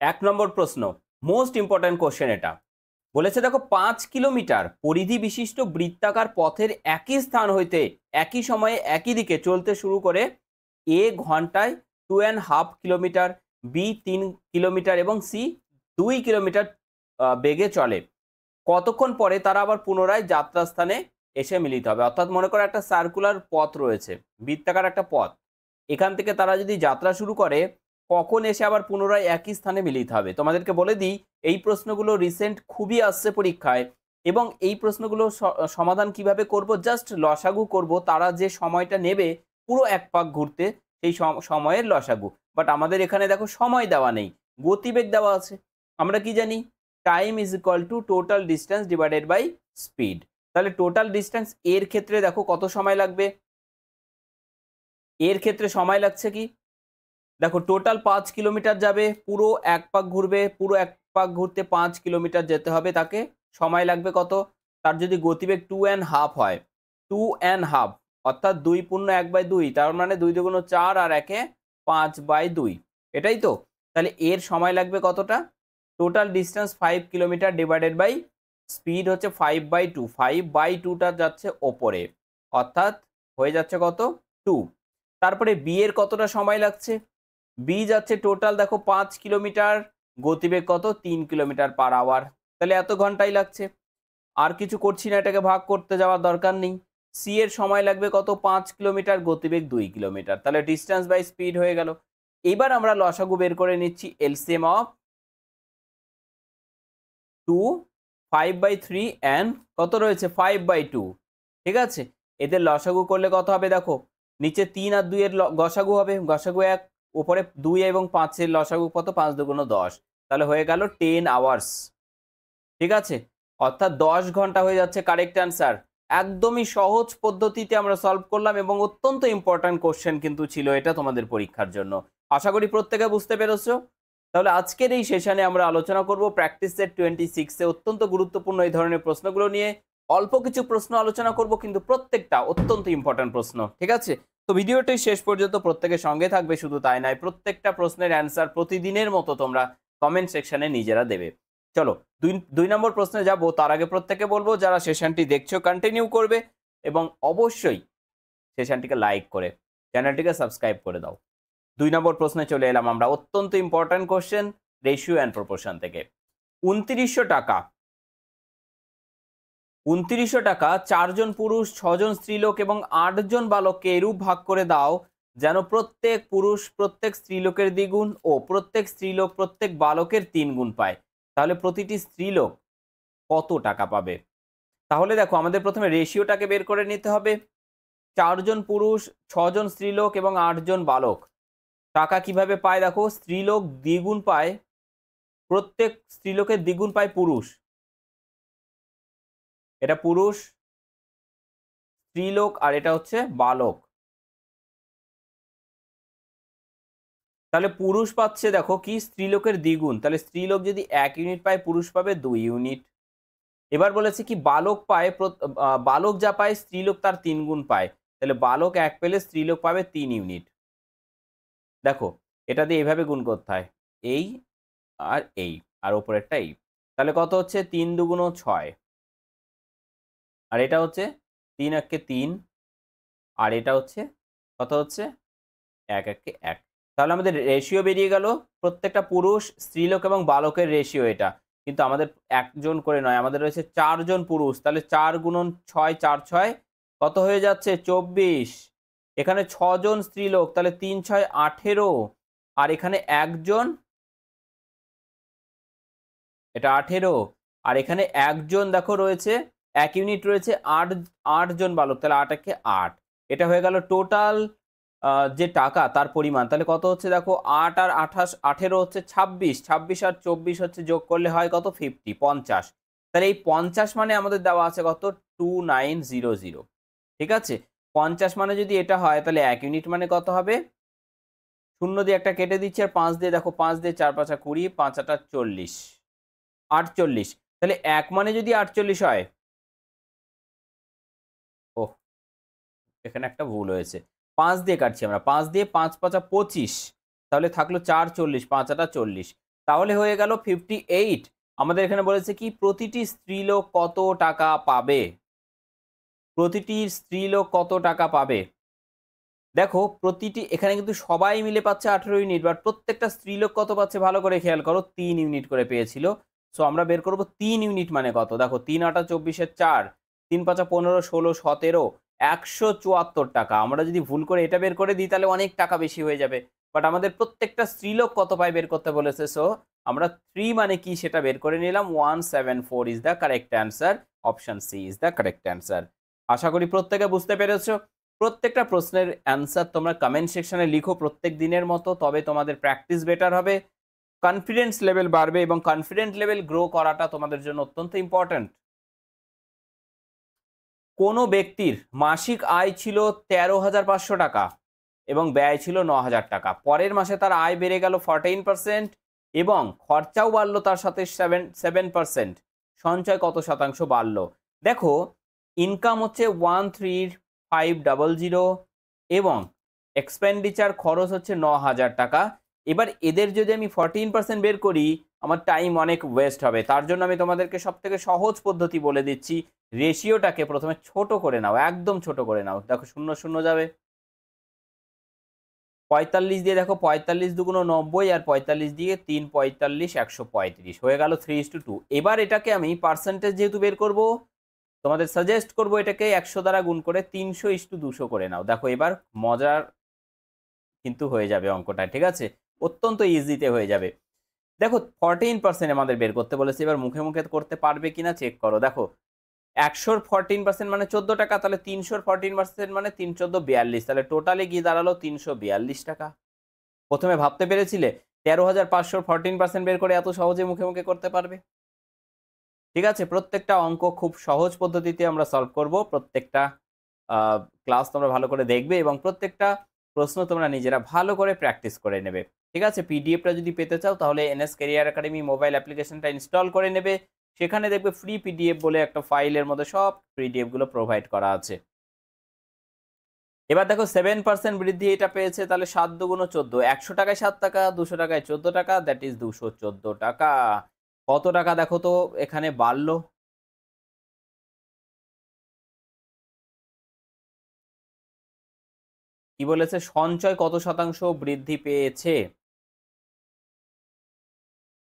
এক নম্বর প্রশ্ন, most important question এটা। বলেছে দেখো 5 কিলোমিটার পরিধি বিশিষ্ট বৃত্তাকার পথের একই স্থান হইতে একই সময়ে একই দিকে চলতে শুরু করে এ ঘন্টায় 2.5 কিলোমিটার, বি 3 কিলোমিটার এবং সি 2 কিলোমিটার বেগে চলে। কতক্ষণ পরে তারা আবার পুনরায় যাত্রাস্থানে এসে মিলিত হবে? অর্থাৎ মনে করো একটা সার্কুলার পথ রয়েছে, বৃত্তাকার একটা পথ, এখান থেকে তারা যদি যাত্রা শুরু করে কখন এসে আবার পুনরায় একই স্থানে মিলিত হবে? তোমাদেরকে বলে দিই, এই প্রশ্নগুলো রিসেন্ট খুবই আসছে পরীক্ষায়, এবং এই প্রশ্নগুলো সমাধান কিভাবে করব, জাস্ট লসাগু করব, তারা যে সময়টা নেবে পুরো এক পাক ঘুরতে সেই সময়ের লসাগু। বাট আমাদের এখানে দেখো সময় দেওয়া নেই, গতিবেগ দেওয়া আছে। আমরা কি জানি? Time is equal to total distance divided by speed. তাহলে টোটাল ডিস্টেন্স এর ক্ষেত্রে দেখো কত সময় লাগবে? এর ক্ষেত্রে সময় লাগছে কি, দেখো টোটাল 5 কিলোমিটার যাবে, পুরো এক পাক ঘুরবে, পুরো এক পাক ঘুরতে 5 কিলোমিটার যেতে হবে তাকে, সময় লাগবে কত? তার যদি গতিবেগ 2.5 হয়, 2.5 অর্থাৎ 2 × 1/2, তার মানে 2 × 2 = 4 আর 1 × 5/2, এটাই তো। তাহলে এর সময় লাগবে কতটা? Total distance 5 kilometre divided by speed হচ্ছে 5/2, 5/2টা যাচ্ছে ওপরে, অর্থাৎ হয়ে যাচ্ছে কত? 2। তারপরে বি এর কতটা সময় লাগছে? বি যাচ্ছে টোটাল দেখো 5 কিলোমিটার, গতিবেগ কত? 3 কিলোমিটার/আওয়ার, তাহলে এত ঘন্টাই লাগছে। আর কিছু করছি না, এটাকে ভাগ করতে যাওয়ার দরকার নেই। সি এর সময় লাগবে কত? 5 কিলোমিটার, গতিবেগ 2 কিলোমিটার, তাহলে ডিস্টেন্স বাই স্পিড হয়ে গেল। এবার আমরা লসাগু বের করে নিচ্ছি, এলসিএম অফ 2, 5/3 অ্যান্ড কত রয়েছে? 5/2। ঠিক আছে, এদের লসাগু করলে কত হবে? দেখো নিচে 3 আর 2 এর গসাগু হবে, গসাগু 1, উপরে 2 এবং 5 এর লসাগু কত? 5 × 2 = 10, তাহলে হয়ে গেল 10 আওয়ার্স। ঠিক আছে, অর্থাৎ 10 ঘন্টা হয়ে যাচ্ছে কারেক্ট অ্যান্সার। একদমই সহজ পদ্ধতিতে আমরা সলভ করলাম এবং অত্যন্ত ইম্পর্ট্যান্ট কোশ্চেন কিন্তু ছিল এটা তোমাদের পরীক্ষার জন্য। আশা করি প্রত্যেকে বুঝতে পেরেছো। তাহলে আজকের এই সেশনে আমরা আলোচনা করব প্র্যাকটিস সেট 26 এ অত্যন্ত গুরুত্বপূর্ণ এই ধরনের প্রশ্নগুলো নিয়ে। অল্প কিছু প্রশ্ন আলোচনা করব, কিন্তু প্রত্যেকটা অত্যন্ত ইম্পর্ট্যান্ট প্রশ্ন। ঠিক আছে, তো ভিডিওটি শেষ পর্যন্ত প্রত্যেকের সঙ্গে থাকবে, শুধু তাই নয় প্রত্যেকটা প্রশ্নের অ্যান্সার প্রতিদিনের মতো তোমরা কমেন্ট সেকশনে নিজেরা দেবে। চলো দুই নম্বর প্রশ্নে যাব, তার আগে প্রত্যেকে বলবো যারা সেশনটি দেখছো কন্টিনিউ করবে এবং অবশ্যই সেশনটিকে লাইক করে চ্যানেলটিকে সাবস্ক্রাইব করে দাও। 2 নম্বর প্রশ্নে চলে এলাম আমরা, অত্যন্ত important question, ratio and proportion থেকে। 2900 টাকা, 2900 টাকা 4 জন পুরুষ, 6 জন স্ত্রীলোক এবং 8 জন বালককে এরূপ ভাগ করে দাও যেন প্রত্যেক পুরুষ প্রত্যেক স্ত্রীলোকের দ্বিগুণ ও প্রত্যেক স্ত্রীলোক প্রত্যেক বালকের 3 গুণ পায়। তাহলে প্রতিটি স্ত্রীলোক কত টাকা পাবে? তাহলে দেখো আমাদের প্রথমে রেশিওটাকে বের করে নিতে হবে। 4 জন পুরুষ, 6 জন স্ত্রীলোক এবং 8 জন বালক টাকা কিভাবে পায়? দেখো স্ত্রীলোক দ্বিগুণ পায়, প্রত্যেক স্ত্রীলোকের দ্বিগুণ পায় পুরুষ, এটা পুরুষ স্ত্রীলোক আর এটা হচ্ছে বালক। তাহলে পুরুষ পাচ্ছে দেখো কি? স্ত্রীলোকের দ্বিগুণ, তাহলে স্ত্রীলোক যদি 1 ইউনিট পায় পুরুষ পাবে 2 ইউনিট। এবার বলেছে কি বালক পায়, বালক যা পায় স্ত্রীলোক তার 3 গুণ পায়, তাহলে বালক 1 পেলে স্ত্রীলোক পাবে 3 ইউনিট। দেখো এটা দিয়ে এইভাবে গুণ করতে হয়, এই আর এই আর ওপরেরটা এই, তাহলে কত হচ্ছে? 3 × 2 = 6, আর এটা হচ্ছে 3 × 1 = 3, আর এটা হচ্ছে কত হচ্ছে? 1 × 1 = 1। তাহলে আমাদের রেশিও বেরিয়ে গেল, প্রত্যেকটা পুরুষ স্ত্রীলোক এবং বালকের রেশিও এটা, কিন্তু আমাদের একজন করে নয়, আমাদের রয়েছে 4 জন পুরুষ, তাহলে 4 × 6 = 4 × 6 কত হয়ে যাচ্ছে? 24। এখানে 6 জন স্ত্রীলোক, তাহলে 3 × 6 = 18, আর এখানে একজন, এটা 18, আর এখানে একজন দেখো রয়েছে 1 ইউনিট রয়েছে, 8 জন বালক, তাহলে 8 × 1 = 8। এটা হয়ে গেল টোটাল যে টাকা তার পরিমাণ। তাহলে কত হচ্ছে? দেখো 8 আর 28, 18 হচ্ছে 26, 26 আর 24 হচ্ছে যোগ করলে হয় কত? 50। তাহলে এই 50 মানে আমাদের দেওয়া আছে কত? 2900। ঠিক আছে, 50 মানে যদি এটা হয় তাহলে 1 ইউনিট মানে কত হবে? 0 দিয়ে একটা কেটে দিচ্ছি আর 5 দিয়ে, দেখো 5 দিয়ে 4 × 5 = 20, 5 × 8 = 40, 48। তাহলে 1 মানে যদি 48 হয়, ওহ এখানে একটা ভুল হয়েছে, 5 দিয়ে কাটছি আমরা, 5 দিয়ে 5 × 5 = 25, তাহলে থাকলো 4, 40, 5 × 8 = 40। তাহলে হয়ে গেল 58। আমাদের এখানে বলেছে কি প্রতিটি স্ত্রীলোক কত টাকা পাবে, প্রতিটি স্ত্রীলোক কত টাকা পাবে। দেখো প্রতিটি এখানে কিন্তু সবাই মিলে পাচ্ছে 18 ইউনিট, বাট প্রত্যেকটা স্ত্রীলোক কত পাচ্ছে ভালো করে খেয়াল করো, 3 ইউনিট করে পেয়েছিল। সো আমরা বের করব 3 ইউনিট মানে কত। দেখো 3 8 24 4, 3 5 15 16 17, 174 টাকা। আমরা যদি ভুল করে এটা বের করে দিই তাহলে অনেক টাকা বেশি হয়ে যাবে, বাট আমাদের প্রত্যেকটা স্ত্রীলোক কত পায় বের করতে বলেছে। সো আমরা 3 মানে কি সেটা বের করে নিলাম। 174 is the correct answer. Option C is the correct answer. আশা করি প্রত্যেকে বুঝতে পেরেছো। প্রত্যেকটা প্রশ্নের অ্যান্সার তোমরা কমেন্ট সেকশনে লিখো প্রত্যেক দিনের মতো, তবে তোমাদের প্র্যাকটিস বেটার হবে, কনফিডেন্স লেভেল বাড়বে এবং কনফিডেন্ট লেভেল গ্রো করাটা তোমাদের জন্য অত্যন্ত ইম্পর্ট্যান্ট। কোনো ব্যক্তির মাসিক আয় ছিল 13,500 টাকা এবং ব্যয় ছিল 9,000 টাকা। পরের মাসে তার আয় বেড়ে গেল 14% এবং খরচাও বাড়লো তার সাথে 7%। সঞ্চয় কত শতাংশ বাড়লো? দেখো ইনকাম হচ্ছে 13,500 এবং এক্সপেন্ডিচার খরচ হচ্ছে 9,000 টাকা। এবার এদের যদি আমি 14% বের করি আমার টাইম অনেক ওয়েস্ট হবে। তার জন্য আমি তোমাদেরকে সব থেকে সহজ পদ্ধতি বলে দিচ্ছি। রেশিওটাকে প্রথমে ছোট করে নাও, একদম ছোট করে নাও। দেখো 0 0 যাবে, 45 দিয়ে দেখো 45 দুগুণ 90 আর 45 দিয়ে 3 45 135 হয়ে গেল 3:2। এবার এটাকে আমি পার্সেন্টেজ যেহেতু বের করব, তোমাদের সাজেস্ট করব এটাকে 100 দ্বারা গুণ করে 300:200 করে নাও। দেখো এবার মজার কিন্তু হয়ে যাবে অঙ্কটা, ঠিক আছে, অত্যন্ত ইজিতে হয়ে যাবে। দেখো 14% আমাদের বের করতে বলেছে, এবার মুখে মুখে করতে পারবে কিনা চেক করো। দেখো 100-র 14% মানে 14 টাকা, তাহলে 300-র 14% মানে 3 14 42, তাহলে টোটালে গিয়ে দাঁড়ালো 342 টাকা। প্রথমে ভাবতে পেরেছিলে 13,500-র 14% বের করে এত সহজে মুখে মুখে করতে পারবে? ঠিক আছে, প্রত্যেকটা অঙ্ক খুব সহজ পদ্ধতিতে আমরা সলভ করব। প্রত্যেকটা ক্লাস তোমরা ভালো করে দেখবে এবং প্রত্যেকটা প্রশ্ন তোমরা নিজেরা ভালো করে প্র্যাকটিস করে নেবে। ঠিক আছে, পিডিএফটা যদি পেতে চাও তাহলে এনএস ক্যারিয়ার একাডেমি মোবাইল অ্যাপ্লিকেশনটা ইনস্টল করে নেবে। সেখানে দেখবে ফ্রি পিডিএফ বলে একটা ফাইলের মধ্যে সব পিডিএফগুলো প্রোভাইড করা আছে। এবার দেখো 7% বৃদ্ধি এটা পেয়েছে, তাহলে 7 দুগুণ 14, 100 টাকায় 7 টাকা, 200 টাকায় 14 টাকা, দ্যাট ইজ 214 টাকা। কত টাকা দেখো তো এখানে বাড়লো? কি বলেছে? সঞ্চয় কত শতাংশ বৃদ্ধি পেয়েছে?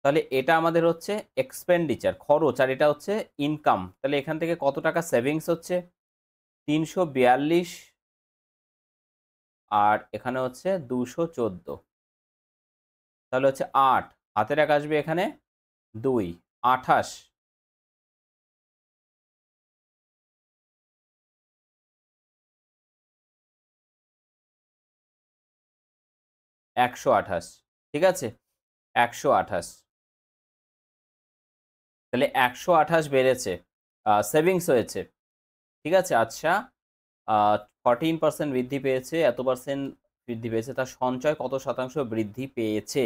তাহলে এটা আমাদের হচ্ছে এক্সপেন্ডিচার, খরচ, আর এটা হচ্ছে ইনকাম। তাহলে এখান থেকে কত টাকা সেভিংস হচ্ছে? 342 আর এখানে হচ্ছে 214, তাহলে হচ্ছে 8, হাতের এক আসবে এখানে 2, 28, 128, ঠিক আছে, 128, তাহলে 128 বেড়েছে, সেভিংস হয়েছে। ঠিক আছে, আচ্ছা 14% বৃদ্ধি পেয়েছে, এত পার্সেন্ট বৃদ্ধি পেয়েছে, তার সঞ্চয় কত শতাংশ বৃদ্ধি পেয়েছে?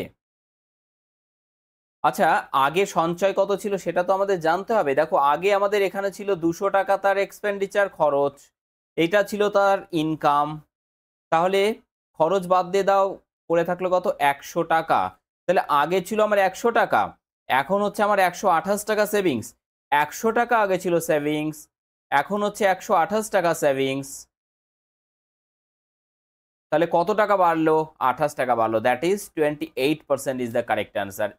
আচ্ছা আগে সঞ্চয় কত ছিল সেটা তো আমাদের জানতে হবে। দেখো আগে আমাদের এখানে ছিল 200 টাকা তার এক্সপেন্ডিচার খরচ, এটা ছিল তার ইনকাম, তাহলে খরচ বাদ দিয়ে দাও, পড়ে থাকলো কত? 100 টাকা। তাহলে আগে ছিল আমার 100 টাকা, এখন হচ্ছে আমার 128 টাকা সেভিংস। 100 টাকা আগে ছিল সেভিংস, এখন হচ্ছে 128 টাকা সেভিংস, তাহলে কত টাকা বাড়লো? 28 টাকা বাড়লো, that is 28% is the correct answer.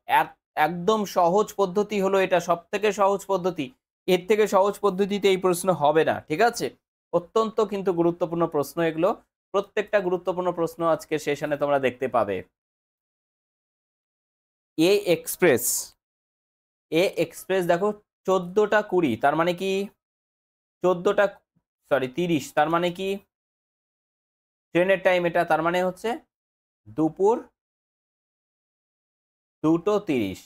একদম সহজ পদ্ধতি হলো এটা, সব থেকে সহজ পদ্ধতি, এর থেকে সহজ পদ্ধতিতে এই প্রশ্ন হবে না। ঠিক আছে, অত্যন্ত কিন্তু গুরুত্বপূর্ণ প্রশ্ন এগুলো, প্রত্যেকটা গুরুত্বপূর্ণ প্রশ্ন আজকের সেশনে তোমরা দেখতে পাবে। এ এক্সপ্রেস, এ এক্সপ্রেস দেখো 14টা 20, তার মানে কি 14টা, সরি 30, তার মানে কি ট্রেনের টাইম এটা, তার মানে হচ্ছে দুপুর 2:30,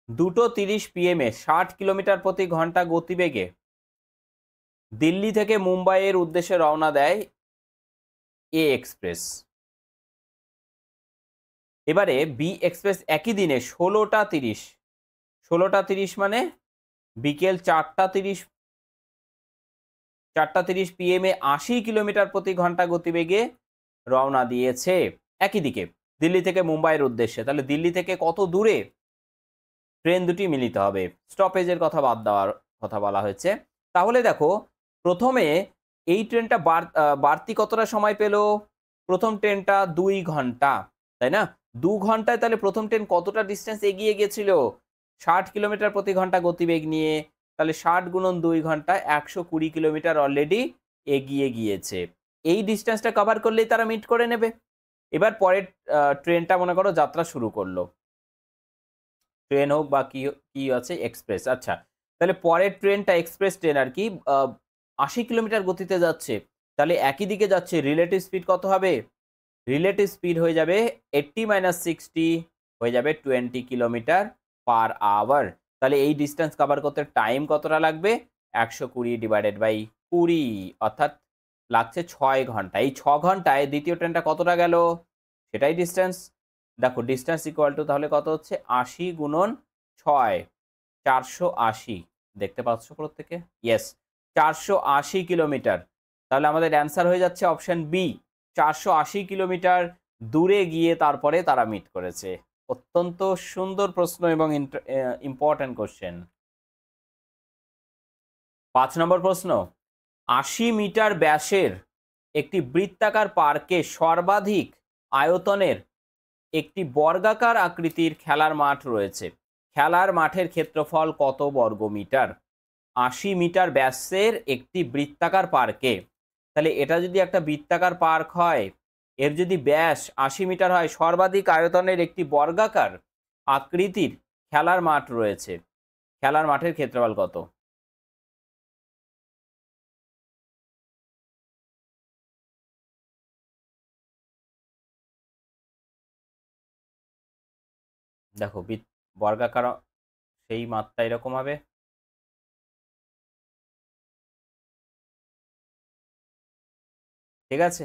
2:30 PM 60 কিলোমিটার প্রতি ঘন্টা গতিবেগে দিল্লি থেকে মুম্বাইয়ের উদ্দেশ্যে রওনা দেয় এ এক্সপ্রেস। এবারে বি এক্সপ্রেস একই দিনে 16:30, 16:30 মানে বিকেল 4:30 PM 80 কিলোমিটার প্রতি ঘন্টা গতিবেগে রওনা দিয়েছে একই দিকে। দিল্লি থেকে মুম্বাইয়ের উদ্দেশ্যে, তাহলে দিল্লি থেকে কত দূরে ট্রেন দুটি মিলিত হবে, স্টপেজের কথা বাদ দেওয়ার কথা বলা হয়েছে। তাহলে দেখো প্রথমে এই ট্রেনটা বাড়তি কতটা সময় পেল, প্রথম ট্রেনটা 2 ঘন্টা, তাই না? 2 ঘন্টায় তাহলে প্রথম ট্রেন কতটা ডিস্টেন্স এগিয়ে গেছিল, 60 কিলোমিটার প্রতি ঘন্টা গতিবেগ নিয়ে, তাহলে 60 গুণন 2 ঘন্টায় 120 কিলোমিটার অলরেডি এগিয়ে গিয়েছে। এই ডিস্টেন্সটা কভার করলেই তারা মিট করে নেবে। এবার পরের ট্রেনটা মনে করো যাত্রা শুরু করলো, ট্রেন হোক বা কি আছে, এক্সপ্রেস। আচ্ছা, তাহলে পরের ট্রেনটা এক্সপ্রেস ট্রেন আর কি 80 কিলোমিটার গতিতে যাচ্ছে, তাহলে একই দিকে যাচ্ছে, রিলেটিভ স্পিড কত হবে, রিলেটিভ স্পিড হয়ে যাবে 80 - 60 হয়ে যাবে 20 কিলোমিটার পার আওয়ার। তাহলে এই ডিস্টেন্স কভার করতে টাইম কতটা লাগবে, 120 ডিভাইডেড বাই 20, অর্থাৎ লাগছে 6 ঘন্টা। এই 6 ঘন্টায় দ্বিতীয় ট্রেনটা কতটা গেল, সেটাই ডিস্টেন্স। দেখো ডিস্টেন্স ইকুয়াল টু তাহলে কত হচ্ছে, 80 গুণন 6, 480। দেখতে পাচ্ছ প্রত্যেকে? Yes, 480 kilometre. তাহলে আমাদের অ্যান্সার হয়ে যাচ্ছে অপশন বি, 480 কিলোমিটার দূরে গিয়ে তারপরে তারা মিট করেছে। অত্যন্ত সুন্দর প্রশ্ন এবং ইম্পর্টেন্ট কোশ্চেন। 5 নম্বর প্রশ্ন, 80 মিটার ব্যাসের একটি বৃত্তাকার পার্কে সর্বাধিক আয়তনের একটি বর্গাকার আকৃতির খেলার মাঠ রয়েছে। খেলার মাঠের ক্ষেত্রফল কত বর্গমিটার? 80 মিটার ব্যাসের একটি বৃত্তাকার পার্কে, তাহলে এটা যদি একটা বৃত্তাকার পার্ক হয়, এর যদি ব্যাস 80 মিটার হয়, সর্বাধিক আয়তনের একটি বর্গাকার আকৃতির খেলার মাঠ রয়েছে, খেলার মাঠের ক্ষেত্রফল কত? দেখো বর্গাকার সেই মাত্রা এরকম হবে, ঠিক আছে?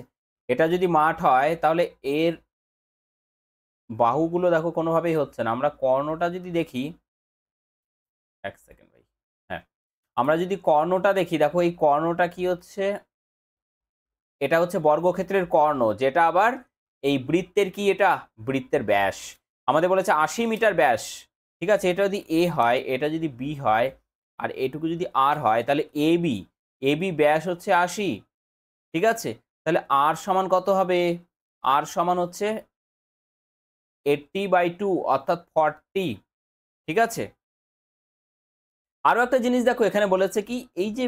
এটা যদি মাঠ হয় তাহলে এর বাহুগুলো দেখো কোনোভাবেই হচ্ছে না। আমরা কর্ণটা যদি দেখি, এক সেকেন্ড ভাই, হ্যাঁ, আমরা যদি কর্ণটা দেখি, দেখো এই কর্ণটা কি হচ্ছে, এটা হচ্ছে বর্গক্ষেত্রের কর্ণ, যেটা আবার এই বৃত্তের কি, এটা বৃত্তের ব্যাস। আমাদের বলেছে 80 মিটার ব্যাস, ঠিক আছে? এটা যদি এ হয়, এটা যদি বি হয়, আর এটুকু যদি আর হয়, তাহলে এবি ব্যাস হচ্ছে 80, ঠিক আছে? তাহলে আর সমান কত হবে, আর সমান হচ্ছে 80/2 অর্থাৎ 40, ঠিক আছে? আরো একটা জিনিস দেখো, এখানে বলেছে কি, এই যে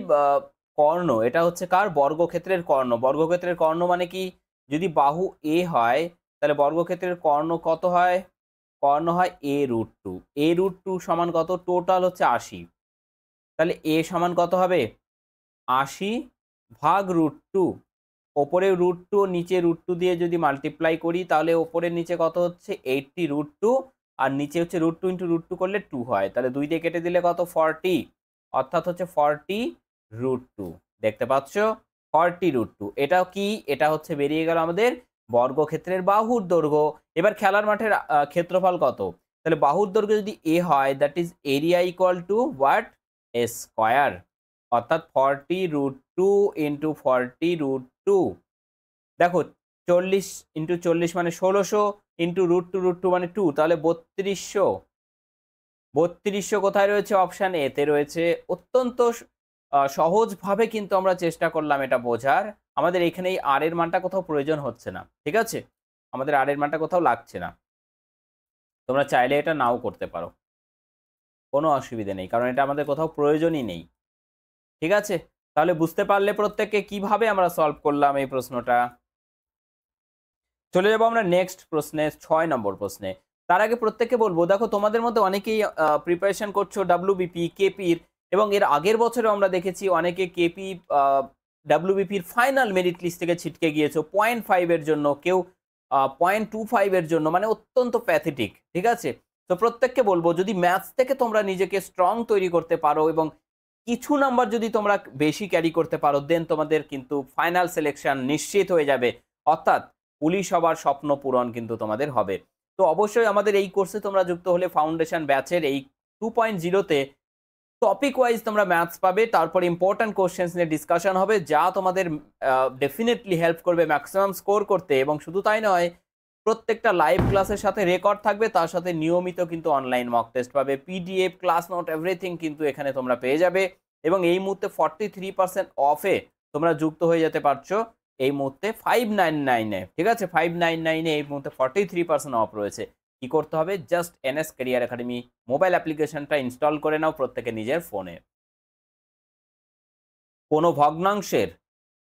কর্ণ, এটা হচ্ছে কার, বর্গক্ষেত্রের কর্ণ। বর্গক্ষেত্রের কর্ণ মানে কি, যদি বাহু এ হয় তাহলে বর্গক্ষেত্রের কর্ণ কত হয়, কর্ণ হয় a√2। a√2 সমান কত, টোটাল হচ্ছে 80, তাহলে a সমান কত হবে, 80/√2। ওপরে √2, নিচে √2 দিয়ে যদি মাল্টিপ্লাই করি, তাহলে ওপরের নিচে কত হচ্ছে, 80√2, আর নিচে হচ্ছে √2 × √2 করলে 2 হয়, তাহলে 2 দিয়ে কেটে দিলে কত, 40, অর্থাৎ হচ্ছে 40√2। দেখতে পাচ্ছ, 40√2। এটাও কি, এটা হচ্ছে বেরিয়ে গেল আমাদের বর্গক্ষেত্রের বাহুর দৈর্ঘ্য। এবার খেলার মাঠের ক্ষেত্রফল কত, তাহলে বাহুর দৈর্ঘ্য যদি এ হয়, that is area equal to what, A square, অর্থাৎ 40√2 × 40√2। দেখো 40 × 40 মানে 1600, ইন্টু √2 মানে 2, তাহলে 3200। 3200 কোথায় রয়েছে, অপশান এ তে রয়েছে। অত্যন্ত সহজভাবে কিন্তু আমরা চেষ্টা করলাম এটা বোঝার। আমাদের এখানে এই আর এর মানটা কোথাও প্রয়োজন হচ্ছে না, ঠিক আছে? আমাদের আর এর মানটা কোথাও লাগছে না। তোমরা চাইলে এটা নাও করতে পারো, কোনো অসুবিধা নেই, কারণ এটা আমাদের কোথাও প্রয়োজনই নেই, ঠিক আছে? তাহলে বুঝতে পারলে প্রত্যেককে কিভাবে আমরা সলভ করলাম এই প্রশ্নটা। চলে যাবো আমরা নেক্সট প্রশ্নে, 6 নম্বর প্রশ্নে। তার আগে প্রত্যেককে বলবো, দেখো তোমাদের মধ্যে অনেকেই প্রিপারেশন করছো ডাব্লিউবিপি, কেপির, এবং এর আগের বছরে আমরা দেখেছি অনেকে কেপি ডাব্লিউবিপির ফাইনাল মেরিট লিস্ট থেকে ছিটকে গিয়েছো 0.5 এর জন্য, কেউ 0.25 এর জন্য, মানে অত্যন্ত প্যাথেটিক, ঠিক আছে? তো প্রত্যেককে বলবো, যদি ম্যাথস থেকে তোমরা নিজেকে স্ট্রং তৈরি করতে পারো এবং কিছু নাম্বার যদি তোমরা বেশি ক্যারি করতে পারো, দেন তোমাদের কিন্তু ফাইনাল সিলেকশন নিশ্চিত হয়ে যাবে, অর্থাৎ পুলিশ হবার স্বপ্ন পূরণ কিন্তু তোমাদের হবে। তো অবশ্যই আমাদের এই কোর্সে তোমরা যুক্ত হলে ফাউন্ডেশন ব্যাচের এই 2.0-তে টপিক ওয়াইজ তোমরা ম্যাথস পাবে, তারপর ইম্পর্ট্যান্ট কোশ্চেন্স নিয়ে ডিসকাশন হবে, যা তোমাদের ডেফিনেটলি হেল্প করবে ম্যাক্সিমাম স্কোর করতে। এবং শুধু তাই নয়, প্রত্যেকটা লাইভ ক্লাসের সাথে রেকর্ড থাকবে, তার সাথে নিয়মিত কিন্তু অনলাইন মক টেস্ট পাবে, পিডিএফ, ক্লাস নোট, এভরিথিং কিন্তু এখানে তোমরা পেয়ে যাবে। এবং এই মুহূর্তে 43% অফে তোমরা যুক্ত হয়ে যেতে পারছো এই মুহূর্তে 599-এ। ঠিক আছে, 599-এ এই মুহূর্তে 43% অফ রয়েছে। কি করতে হবে? Just NS career academy mobile অ্যাপ্লিকেশনটা ইনস্টল করে নাও প্রত্যেকে নিজের ফোনে। কোনো ভগ্নাংশের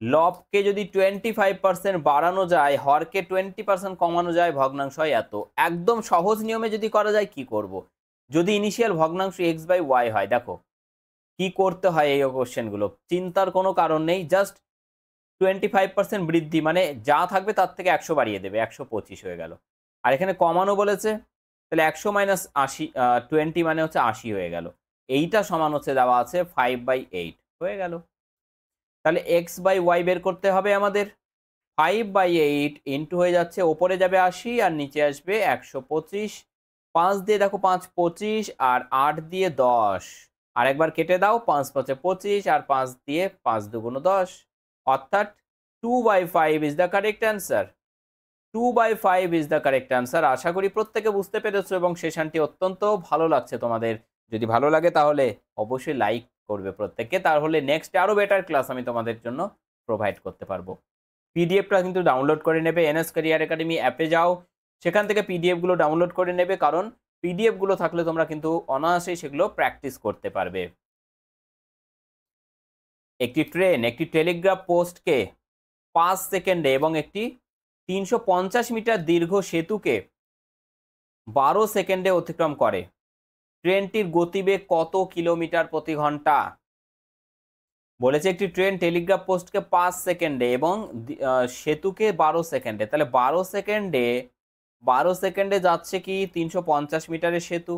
লবকে যদি 25% বাড়ানো যায়, হরকে 20% কমানো যায়, ভগ্নাংশ হয় এত। একদম সহজ নিয়মে যদি করা যায়, কি করব? যদি ইনিশিয়াল ভগ্নাংশ x/y হয়, দেখো কি করতে হয় এই কোশ্চেনগুলো। চিন্তার কোনো কারণ নেই, জাস্ট 25% বৃদ্ধি মানে যা থাকবে তার থেকে 100 বাড়িয়ে দেবে, 125 হয়ে গেল। আর এখানে কমানো বলেছে, তাহলে 100 মাইনাস 80, 20 মানে হচ্ছে 80 হয়ে গেল। এইটা সমান হচ্ছে দেওয়া আছে 5/8 হয়ে গেল। তাহলে x/y বের করতে হবে আমাদের। 5/8 ইন্টু হয়ে যাচ্ছে, ওপরে যাবে 80 আর নিচে আসবে 125। 5 দিয়ে দেখো 5 25 আর 8 দিয়ে 10। আর একবার কেটে দাও, 5 5 25 আর 5 দিয়ে 5 2 10, অর্থাৎ 2/5 is the correct answer. 2/5 is the correct answer. আশা করি প্রত্যেকে বুঝতে পেরেছো এবং সেশনটি অত্যন্ত ভালো লাগছে তোমাদের। যদি ভালো লাগে তাহলে অবশ্যই লাইক করবে প্রত্যেককে, তাহলে নেক্সট আরও বেটার ক্লাস আমি তোমাদের জন্য প্রোভাইড করতে পারবো। পিডিএফটা কিন্তু ডাউনলোড করে নেবে, এনএস ক্যারিয়ার একাডেমি অ্যাপে যাও, সেখান থেকে পিডিএফগুলো ডাউনলোড করে নেবে, কারণ পিডিএফগুলো থাকলে তোমরা কিন্তু অনায়াসেই সেগুলো প্র্যাকটিস করতে পারবে। একটি ট্রেন একটি টেলিগ্রাফ পোস্টকে 5 সেকেন্ডে এবং একটি 350 মিটার দীর্ঘ সেতুকে 12 সেকেন্ডে অতিক্রম করে। ট্রেনটির গতিবেগ কত কিলোমিটার প্রতি ঘন্টা? বলেছে একটি ট্রেন টেলিগ্রাফ পোস্টকে 5 সেকেন্ডে এবং সেতুকে 12 সেকেন্ডে। তাহলে 12 সেকেন্ডে যাচ্ছে কি 350 মিটারের সেতু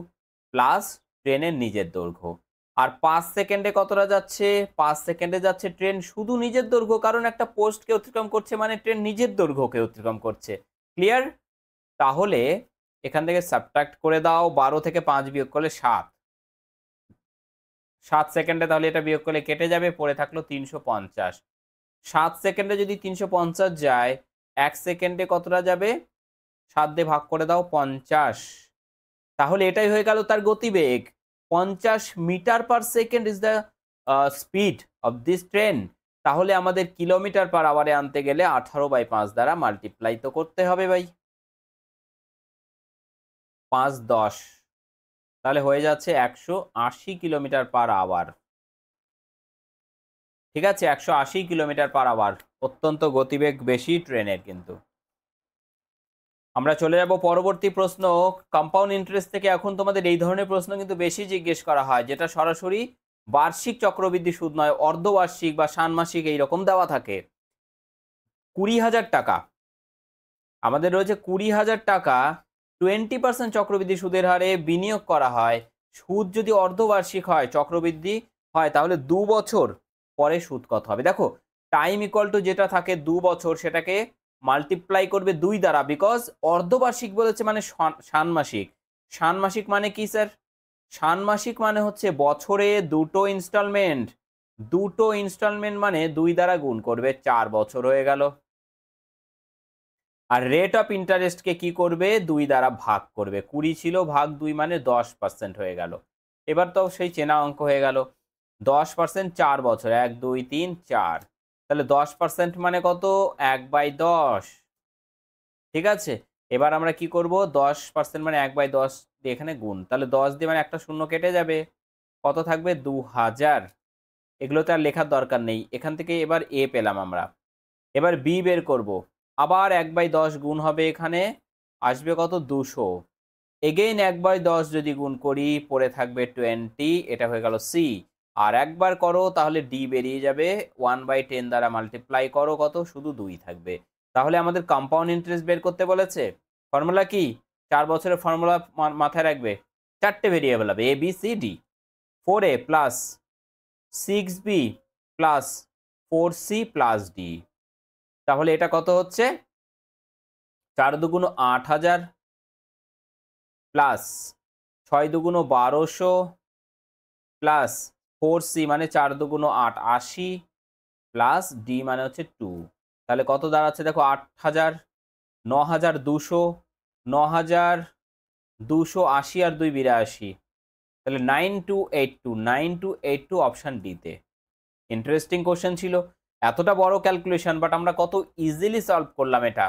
প্লাস ট্রেনের নিজের দৈর্ঘ্য। আর 5 সেকেন্ডে কতটা যাচ্ছে? 5 সেকেন্ডে যাচ্ছে ট্রেন শুধু নিজের দৈর্ঘ্য, কারণ একটা পোস্টকে অতিক্রম করছে মানে ট্রেন নিজের দৈর্ঘ্যকে অতিক্রম করছে। ক্লিয়ার? তাহলে এখান থেকে সাবট্রাক্ট করে দাও, 12 থেকে 5 বিয়োগ করলে 7। 7 সেকেন্ডে তাহলে এটা বিয়োগ করলে কেটে যাবে, পড়ে থাকলো 350। 7 সেকেন্ডে যদি 350 যায়, 1 সেকেন্ডে কতটা যাবে? 7 দিয়ে ভাগ করে দাও, 50। তাহলে এটাই হয়ে গেল তার গতিবেগ। 50 metre per second is the speed of this train. তাহলে আমাদের কিলোমিটার পার আওয়ারে আনতে গেলে 18/5 দ্বারা মাল্টিপ্লাই তো করতে হবে ভাই। 5 10, তাহলে হয়ে যাচ্ছে 180 কিলোমিটার পার আওয়ার। ঠিক আছে, 180 কিলোমিটার পার আওয়ার, অত্যন্ত গতিবেগ বেশি ট্রেনের কিন্তু। আমরা চলে যাব পরবর্তী প্রশ্ন। কম্পাউন্ড ইন্টারেস্ট থেকে এখন তোমাদের এই ধরনের প্রশ্ন কিন্তু বেশি জিজ্ঞেস করা হয়, যেটা সরাসরি বার্ষিক চক্রবৃদ্ধি সুদ নয়, অর্ধবার্ষিক বা ষান্মাসিক এইরকম দেওয়া থাকে। 20,000 টাকা আমাদের রয়েছে, 20,000 টাকা 20% চক্রবৃদ্ধি সুদের হারে বিনিয়োগ করা হয়। সুদ যদি অর্ধবার্ষিক হয়, চক্রবৃদ্ধি হয়, তাহলে 2 বছর পরে সুদ কত হবে? দেখো, টাইম ইকুয়াল টু যেটা থাকে 2 বছর, সেটাকে মাল্টিপ্লাই করবে 2 দ্বারা, বিকজ অর্ধবার্ষিক বলেছে মানে ষান্মাসিক। ষান্মাসিক মানে কি স্যার? ষান্মাসিক মানে হচ্ছে বছরে দুটো ইনস্টলমেন্ট। দুটো ইনস্টলমেন্ট মানে 2 দ্বারা গুণ করবে, 4 বছর হয়ে গেল। আর রেট অফ ইন্টারেস্টকে কি করবে? 2 দ্বারা ভাগ করবে। 20 ছিল, ভাগ 2 মানে 10% হয়ে গেল। এবার তো সেই চেনা অঙ্ক হয়ে গেল। 10% 4 বছর, 1 2 3 4, তাহলে 10% মানে কত? 1/10। ঠিক আছে, এবার আমরা কি করব? 10% মানে 1/10 দিয়ে এখানে গুণ, তাহলে 10 দিয়ে মানে একটা শূন্য কেটে যাবে, কত থাকবে? 2000। এগুলোতে আর লেখার দরকার নেই, এখান থেকে এবার এ পেলাম আমরা। এবার বি বের করব, আবার 1/10 গুণ হবে, এখানে আসবে কত? 200। এগেইন 1/10 যদি গুণ করি, পড়ে থাকবে 20, এটা হয়ে গেল সি। আর একবার করো তাহলে ডি বেরিয়ে যাবে, 1/10 দ্বারা মাল্টিপ্লাই করো, কত? শুধু 2 থাকবে। তাহলে আমাদের কম্পাউন্ড ইন্টারেস্ট বের করতে বলেছে। ফর্মুলা কি? 4 বছরের ফর্মুলা মাথায় রাখবে, 4টে ভেরিয়েবল হবে, A B C D. 4a plus 6b plus 4c plus D. তাহলে এটা কত হচ্ছে? 4 দুগুণ 8000 প্লাস 6 দুগুণ 1200 প্লাস 4c মানে 4 দুগুণ 8 80 প্লাস ডি মানে হচ্ছে 2। তাহলে কত দাঁড়াচ্ছে দেখো? 8000। 9200, 9280 আর 282, তাহলে 9282 অপশান ডিতে। ইন্টারেস্টিং কোশ্চেন ছিল, এতটা বড় ক্যালকুলেশন, বাট আমরা কত ইজিলি সলভ করলাম এটা।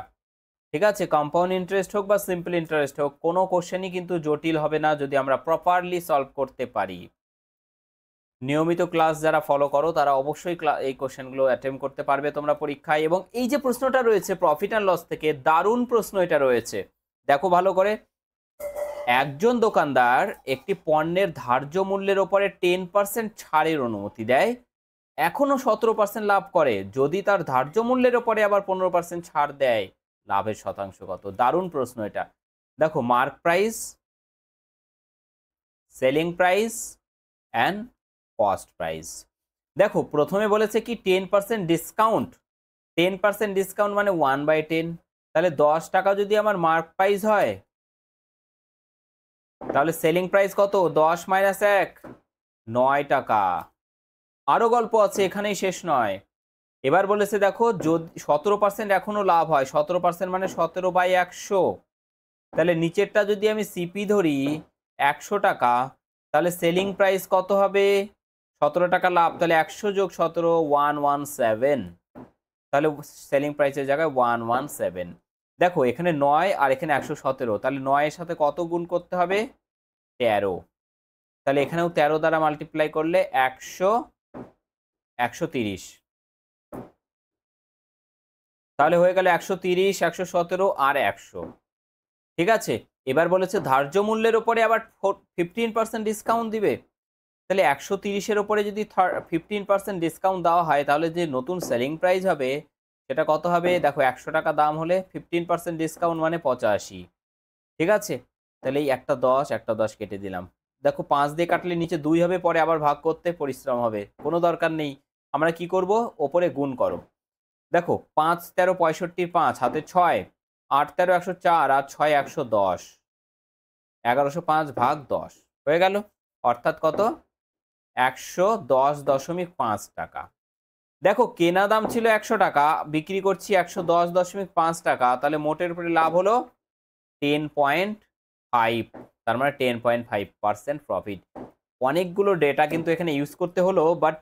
ঠিক আছে, কম্পাউন্ড ইন্টারেস্ট হোক বা সিম্পল ইন্টারেস্ট হোক, কোনো কোশ্চেনই কিন্তু জটিল হবে না যদি আমরা প্রপারলি সলভ করতে পারি। নিয়মিত ক্লাস যারা ফলো করো তারা অবশ্যই এই কোশ্চেনগুলো অ্যাটেম্প করতে পারবে তোমরা পরীক্ষায়। এবং এই যে প্রশ্নটা রয়েছে প্রফিট অ্যান্ড লস থেকে, দারুণ প্রশ্ন এটা রয়েছে, দেখো ভালো করে। একজন দোকানদার একটি পণ্যের ধার্য মূল্যের ওপরে 10% ছাড়ের অনুমতি দেয়, এখনো 17% লাভ করে। যদি তার ধার্য মূল্যের ওপরে আবার 15% ছাড় দেয়, লাভের শতাংশ কত? দারুণ প্রশ্ন এটা। দেখো, mark price, selling price and cost price. দেখো প্রথমে বলেছে কি 10% ডিসকাউন্ট। 10% ডিসকাউন্ট মানে 1/10, তাহলে 10 টাকা যদি আমার মার্ক প্রাইস হয়, তাহলে সেলিং প্রাইস কত? 10 - 1, 9 টাকা। আরো গল্প আছে, এখানেই শেষ নয়। এবার বলেছে দেখো, যদি 17% এখনো লাভ হয়, 17% মানে 17/100, তাহলে নিচেরটা যদি আমি সিপি ধরি 100 টাকা, তাহলে সেলিং প্রাইস কত হবে? 17 টাকা লাভ, তাহলে 100 যোগ 17, 117, তাহলে সেলিং প্রাইসের জায়গায় 117। দেখো এখানে 9 আর এখানে 117, তাহলে 9 এর সাথে কত গুণ করতে হবে? 13। তাহলে এখানেও 13 দ্বারা মাল্টিপ্লাই করলে 100, 130, তাহলে হয়ে গেল 130, 117 আর 100। ঠিক আছে, এবার বলেছে ধার্য মূল্যের ওপরে আবার 15% ডিসকাউন্ট দিবে। তাহলে 130-এর ওপরে যদি 15% ডিসকাউন্ট দেওয়া হয়, তাহলে যে নতুন সেলিং প্রাইস হবে সেটা কত হবে? দেখো 100 টাকা দাম হলে 15% ডিসকাউন্ট মানে 85। ঠিক আছে, তাহলে এই একটা 10 কেটে দিলাম। দেখো 5 দিয়ে কাটলে নিচে 2 হবে, পরে আবার ভাগ করতে পরিশ্রম হবে, কোনো দরকার নেই। আমরা কি করব? ওপরে গুণ করো। দেখো 5 13 65, 5 হাতে 6, 8 13 104 আর 6 110, 1105 ভাগ 10 হয়ে গেল, অর্থাৎ কত? 110.5 টাকা। দেখো কেনা দাম ছিল 100 টাকা, বিক্রি করছি 110.5 টাকা, তাহলে মোটের উপরে লাভ হলো 10.5, তার মানে 10.5% প্রফিট। অনেকগুলো ডেটা কিন্তু এখানে ইউজ করতে হলো, বাট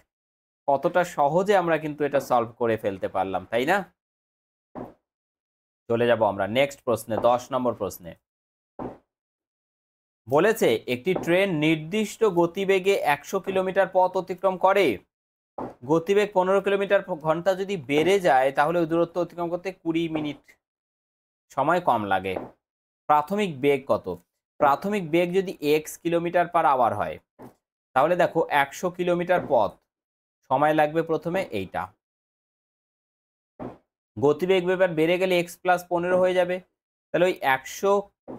কতটা সহজে আমরা কিন্তু এটা সলভ করে ফেলতে পারলাম, তাই না? চলে যাব আমরা নেক্সট প্রশ্নে, 10 নম্বর প্রশ্নে। বলেছে একটি ট্রেন নির্দিষ্ট গতিবেগে 100 কিলোমিটার পথ অতিক্রম করে। গতিবেগ 15 কিলোমিটার ঘন্টা যদি বেড়ে যায়, তাহলে ওই দূরত্ব অতিক্রম করতে 20 মিনিট সময় কম লাগে। প্রাথমিক বেগ কত? প্রাথমিক বেগ যদি x কিলোমিটার পার আওয়ার হয়, তাহলে দেখো 100 কিলোমিটার পথ সময় লাগবে প্রথমে এইটা। গতিবেগ এবার বেড়ে গেলে x প্লাস 15 হয়ে যাবে, তাহলে ওই 100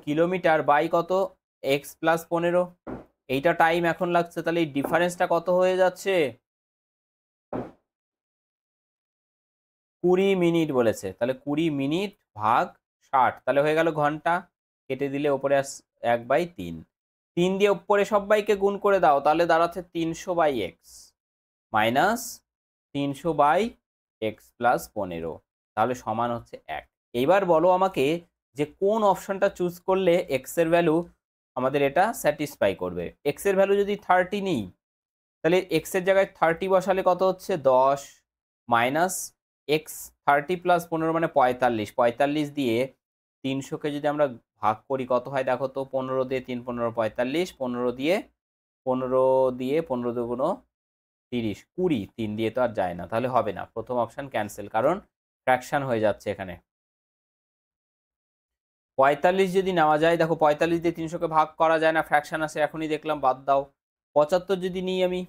কিলোমিটার বাই কত? x প্লাস 15, এইটা টাইম এখন লাগছে, তাহলে এই ডিফারেন্সটা কত হয়ে যাচ্ছে? 20 মিনিট বলেছে, তাহলে 20 মিনিট ভাগ 60, তাহলে হয়ে গেল ঘন্টা। কেটে দিলে ওপরে 1/3, 3 দিয়ে উপরে সবাইকে গুণ করে দাও, তাহলে দাঁড়াচ্ছে 300/x মাইনাস 300/x প্লাস 15, তাহলে সমান হচ্ছে 1। এইবার বলো আমাকে যে কোন অপশনটা চুজ করলে x এর ভ্যালু আমাদের এটা স্যাটিসফাই করবে। x এর ভ্যালু যদি 30 নিই, তাহলে x এর জায়গায় 30 বসালে কত হচ্ছে? 10 মাইনাস x 30 প্লাস 15 মানে 45, 45 দিয়ে 300-কে যদি আমরা ভাগ করি কত হয় দেখো তো? 15 দিয়ে 3 15 45, 15 দিয়ে 15 দুগুণ 30, 20, 3 দিয়ে তো আর যায় না, তাহলে হবে না। প্রথম অপশন ক্যান্সেল, কারণ ফ্র্যাকশন হয়ে যাচ্ছে এখানে। 45 যদি নেওয়া যায়, দেখো 45 দিয়ে 300-কে ভাগ করা যায় না, ফ্র্যাকশন আসে, এখনই দেখলাম, বাদ দাও। 75 যদি নিই আমি,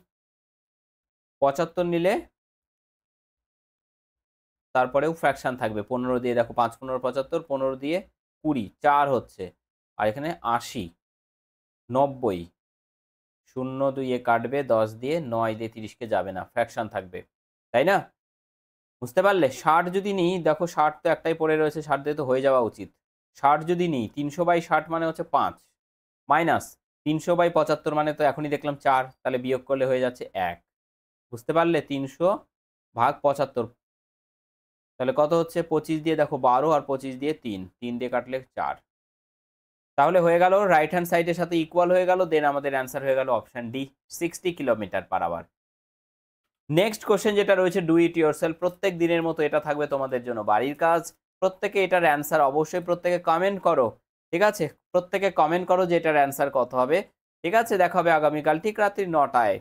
75 নিলে তারপরেও ফ্র্যাকশন থাকবে, 15 দিয়ে দেখো 5 15 75, 15 দিয়ে 20, 4 হচ্ছে, আর এখানে 80, 90, 0 2 কাটবে, 10 দিয়ে 9 দিয়ে 30-কে যাবে না, ফ্র্যাকশন থাকবে, তাই না? বুঝতে পারলে? 60 যদি নিই, দেখো 60 তো একটাই পড়ে রয়েছে, 60 দিয়ে তো হয়ে যাওয়া উচিত। 60 যদি নিই, 300/60 মানে হচ্ছে 5, মাইনাস 300/75 মানে তো এখনই দেখলাম 4, তাহলে বিয়োগ করলে হয়ে যাচ্ছে 1। বুঝতে পারলে? 300/75 তাহলে কত হচ্ছে 25 দিয়ে দেখো 12 আর 25 দিয়ে 3 3 দিয়ে কাটলে 4। তাহলে হয়ে গেল রাইট হ্যান্ড সাইডের সাথে ইকুয়াল হয়ে গেল, দেন আমাদের অ্যান্সার হয়ে গেল option D 60 kilometre per hour. Next question যেটা রয়েছে ডু ইট ইয়োরসেলফ, প্রত্যেক দিনের মতো এটা থাকবে তোমাদের জন্য বাড়ির কাজ। প্রত্যেকে এটার অ্যান্সার অবশ্যই প্রত্যেকে কমেন্ট করো, ঠিক আছে? প্রত্যেকে কমেন্ট করো যে এটার অ্যান্সার কত হবে, ঠিক আছে? দেখা হবে আগামীকাল ঠিক রাত্রি 9টায়।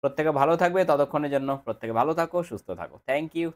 প্রত্যেকে ভালো থাকবে, ততক্ষণের জন্য প্রত্যেকে ভালো থাকো, সুস্থ থাকো। Thank you.